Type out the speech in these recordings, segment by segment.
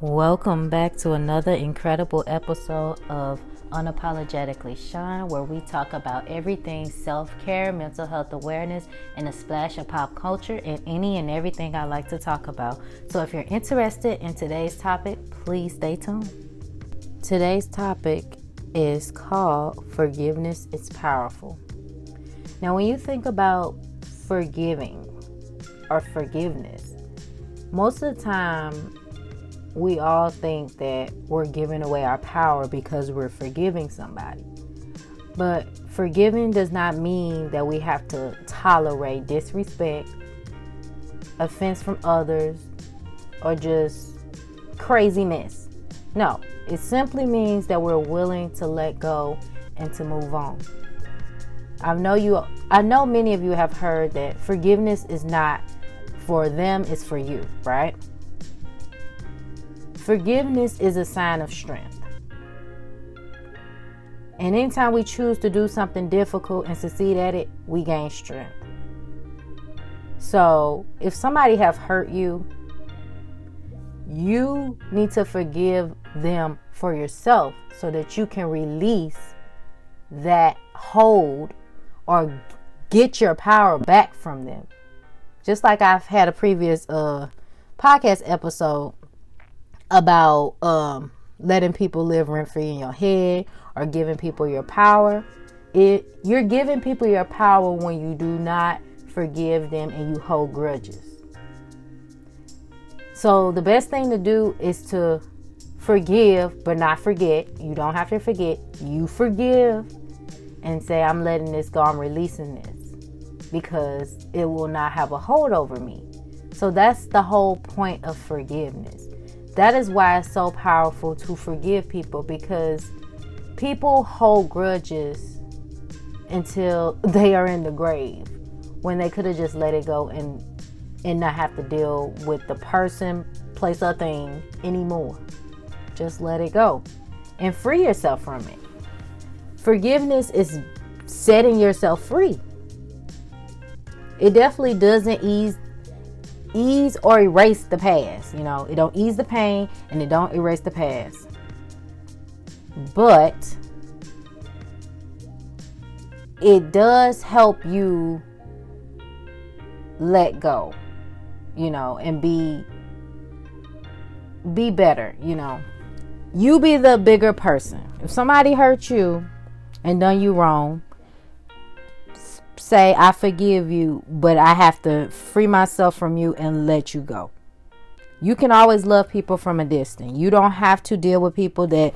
Welcome back to another incredible episode of Unapologetically Shaun, where we talk about everything self-care, mental health awareness, and a splash of pop culture, and any and everything I like to talk about. So if you're interested in today's topic, please stay tuned. Today's topic is called Forgiveness is Powerful. Now, when you think about forgiving or forgiveness, most of the time, we all think that we're giving away our power because we're forgiving somebody. But forgiving does not mean that we have to tolerate disrespect, offense from others, or just craziness. No, it simply means that we're willing to let go and to move on. I know many of you have heard that forgiveness is not for them, it's for you, right? Forgiveness is a sign of strength. And anytime we choose to do something difficult and succeed at it, we gain strength. So if somebody have hurt you, you need to forgive them for yourself so that you can release that hold or get your power back from them. Just like I've had a previous podcast episode about letting people live rent-free in your head or giving people your power. You're giving people your power when you do not forgive them and you hold grudges. So the best thing to do is to forgive but not forget. You don't have to forget. You forgive and say, I'm letting this go. I'm releasing this because it will not have a hold over me. So that's the whole point of forgiveness. That is why it's so powerful to forgive people, because people hold grudges until they are in the grave when they could have just let it go and not have to deal with the person, place, or thing anymore. Just let it go and free yourself from it. Forgiveness is setting yourself free. It definitely doesn't ease or erase the past. It don't ease the pain and it don't erase the past. But it does help you let go, and be better, You be the bigger person. If somebody hurt you and done you wrong, say, I forgive you, but I have to free myself from you and let you go. You can always love people from a distance. You don't have to deal with people that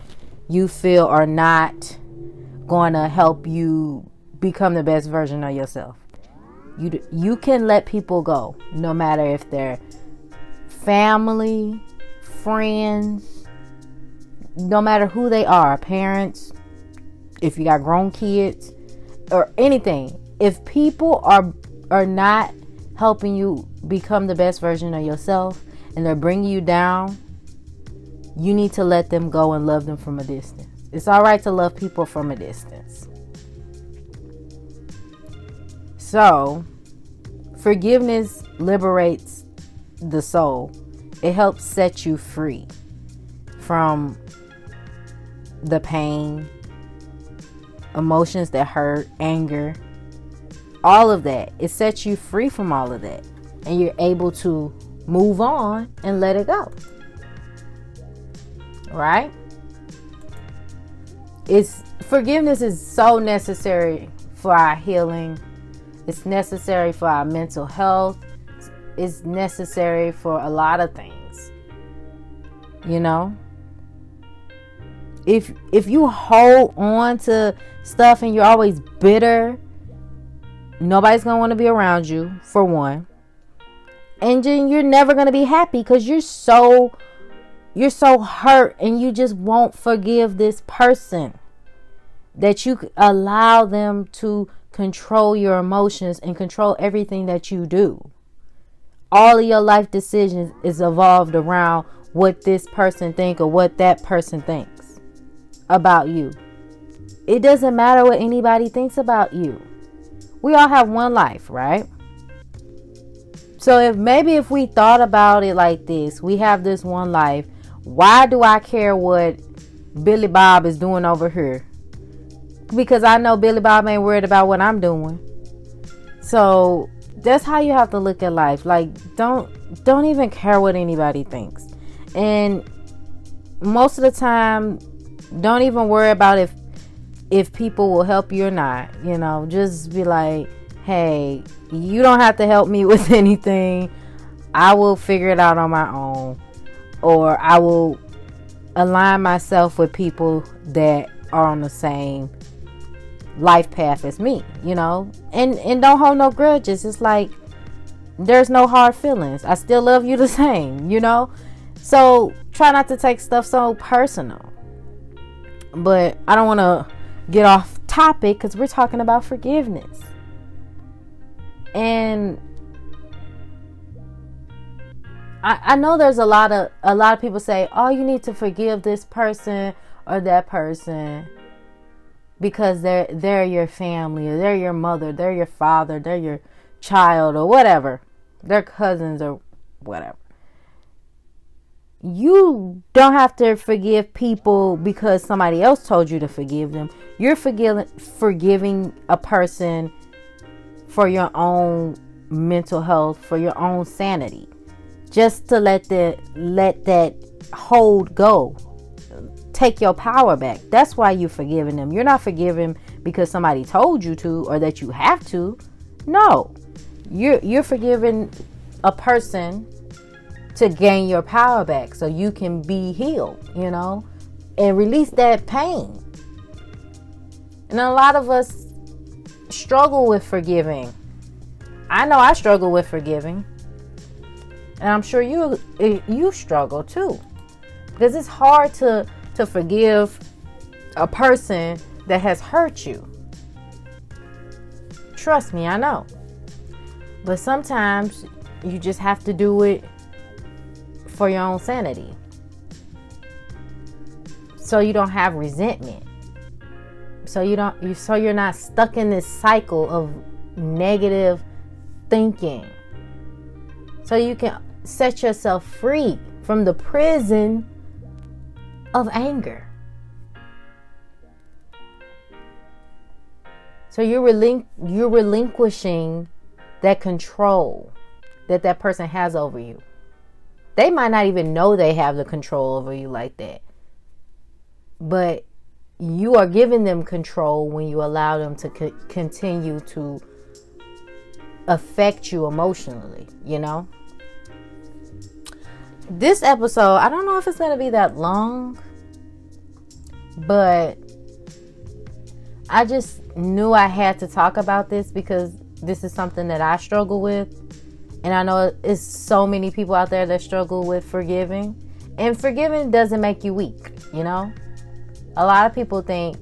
you feel are not going to help you become the best version of yourself. You can let people go, no matter if they're family, friends, no matter who they are, parents, if you got grown kids or anything. If people are not helping you become the best version of yourself and they're bringing you down, you need to let them go and love them from a distance. It's all right to love people from a distance. So, forgiveness liberates the soul. It helps set you free from the pain, emotions that hurt, anger. All of that. It sets you free from all of that. And you're able to move on and let it go. Right? Forgiveness is so necessary for our healing. It's necessary for our mental health. It's necessary for a lot of things. If you hold on to stuff and you're always bitter, nobody's going to want to be around you, for one. And then you're never going to be happy because you're so hurt and you just won't forgive this person, that you allow them to control your emotions and control everything that you do. All of your life decisions is evolved around what this person thinks or what that person thinks about you. It doesn't matter what anybody thinks about you. We all have one life, right? So if we thought about it like this, we have this one life. Why do I care what Billy Bob is doing over here? Because I know Billy Bob ain't worried about what I'm doing. So that's how you have to look at life. Like, don't even care what anybody thinks. And most of the time, don't even worry about if people will help you or not. You know, just be like, hey, you don't have to help me with anything. I will figure it out on my own. Or I will align myself with people that are on the same life path as me, you know. And don't hold no grudges. It's like, there's no hard feelings. I still love you the same, you know. So try not to take stuff so personal. But I don't want to get off topic because we're talking about forgiveness. And I know there's a lot of people say, oh, you need to forgive this person or that person because they're your family, or they're your mother, they're your father, they're your child, or whatever, they're cousins or whatever. You don't have to forgive people because somebody else told you to forgive them. You're forgiving a person for your own mental health, for your own sanity, just to let that hold go, take your power back. That's why you're forgiving them. You're not forgiving because somebody told you to or that you have to. No, you're forgiving a person to gain your power back so you can be healed, you know, and release that pain. And a lot of us struggle with forgiving. I know I struggle with forgiving. And I'm sure you struggle too. Because it's hard to forgive a person that has hurt you. Trust me, I know. But sometimes you just have to do it for your own sanity, so you don't have resentment, so you're not stuck in this cycle of negative thinking, so you can set yourself free from the prison of anger. So you're relinquishing that control that person has over you. They might not even know they have the control over you like that. But you are giving them control when you allow them to continue to affect you emotionally, you know? This episode, I don't know if it's going to be that long, but I just knew I had to talk about this because this is something that I struggle with. And I know it's so many people out there that struggle with forgiving. And forgiving doesn't make you weak, you know? A lot of people think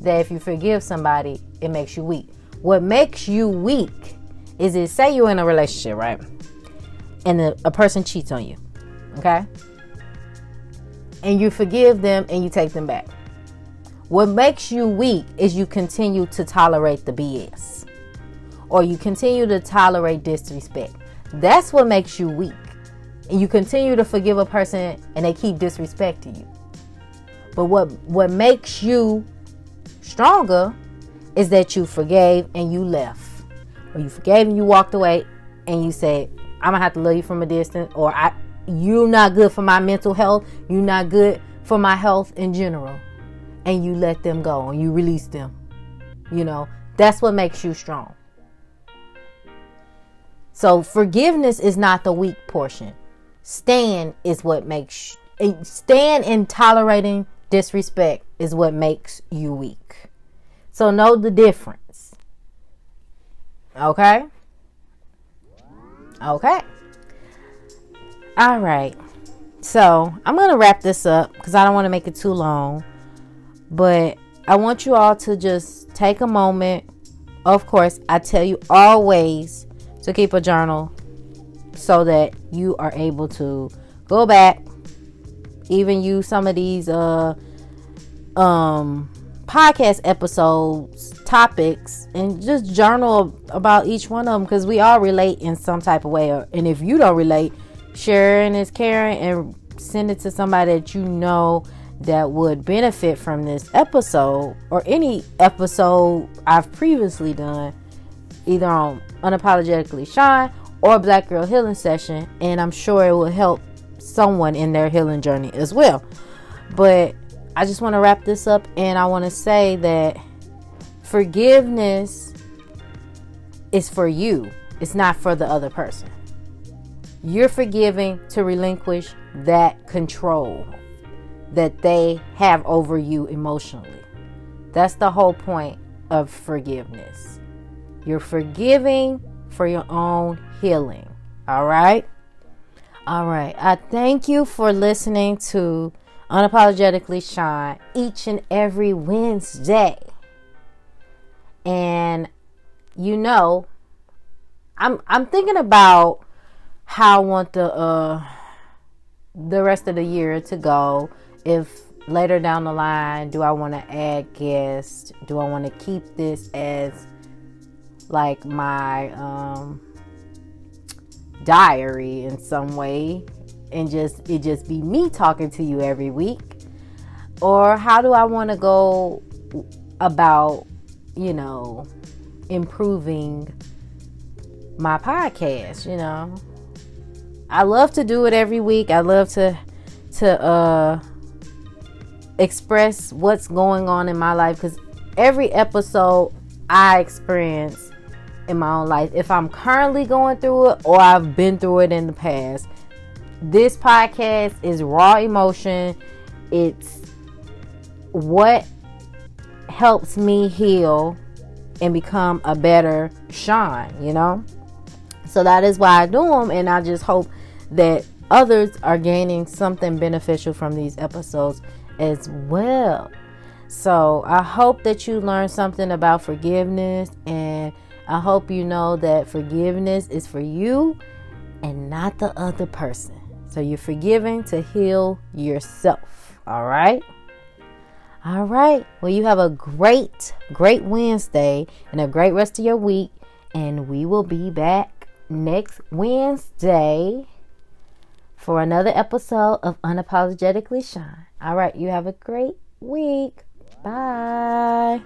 that if you forgive somebody, it makes you weak. What makes you weak is say you're in a relationship, right? And a person cheats on you, okay? And you forgive them and you take them back. What makes you weak is you continue to tolerate the BS. Or you continue to tolerate disrespect. That's what makes you weak. And you continue to forgive a person and they keep disrespecting you. But what makes you stronger is that you forgave and you left. Or you forgave and you walked away and you said, I'm going to have to love you from a distance. Or you're not good for my mental health. You're not good for my health in general. And you let them go and you release them. You know, that's what makes you strong. So forgiveness is not the weak portion. Stand in tolerating disrespect is what makes you weak. So know the difference. Okay? Okay. All right. So I'm going to wrap this up because I don't want to make it too long. But I want you all to just take a moment. Of course, I tell you always to keep a journal so that you are able to go back, even use some of these podcast episodes, topics and just journal about each one of them, because we all relate in some type of way. And if you don't relate, sharing is caring, and send it to somebody that you know that would benefit from this episode or any episode I've previously done, either on Unapologetically Shaun or Black Girl Healing Session, and I'm sure it will help someone in their healing journey as well. But I just want to wrap this up, and I want to say that forgiveness is for you. It's not for the other person. You're forgiving to relinquish that control that they have over you emotionally. That's the whole point of forgiveness. You're forgiving for your own healing. All right? All right. I thank you for listening to Unapologetically Shaun each and every Wednesday. And you know, I'm thinking about how I want the rest of the year to go. If later down the line, do I want to add guests? Do I want to keep this as like my diary in some way, and it just be me talking to you every week? Or how do I want to go about, improving my podcast? I love to do it every week. I love to express what's going on in my life, because every episode I experience in my own life, if I'm currently going through it or I've been through it in the past. This podcast is raw emotion. It's what helps me heal and become a better Shaun, So that is why I do them, and I just hope that others are gaining something beneficial from these episodes as well. So I hope that you learned something about forgiveness, and I hope you know that forgiveness is for you and not the other person. So you're forgiving to heal yourself. All right? All right. Well, you have a great Wednesday and a great rest of your week. And we will be back next Wednesday for another episode of Unapologetically Shaun. All right. You have a great week. Bye.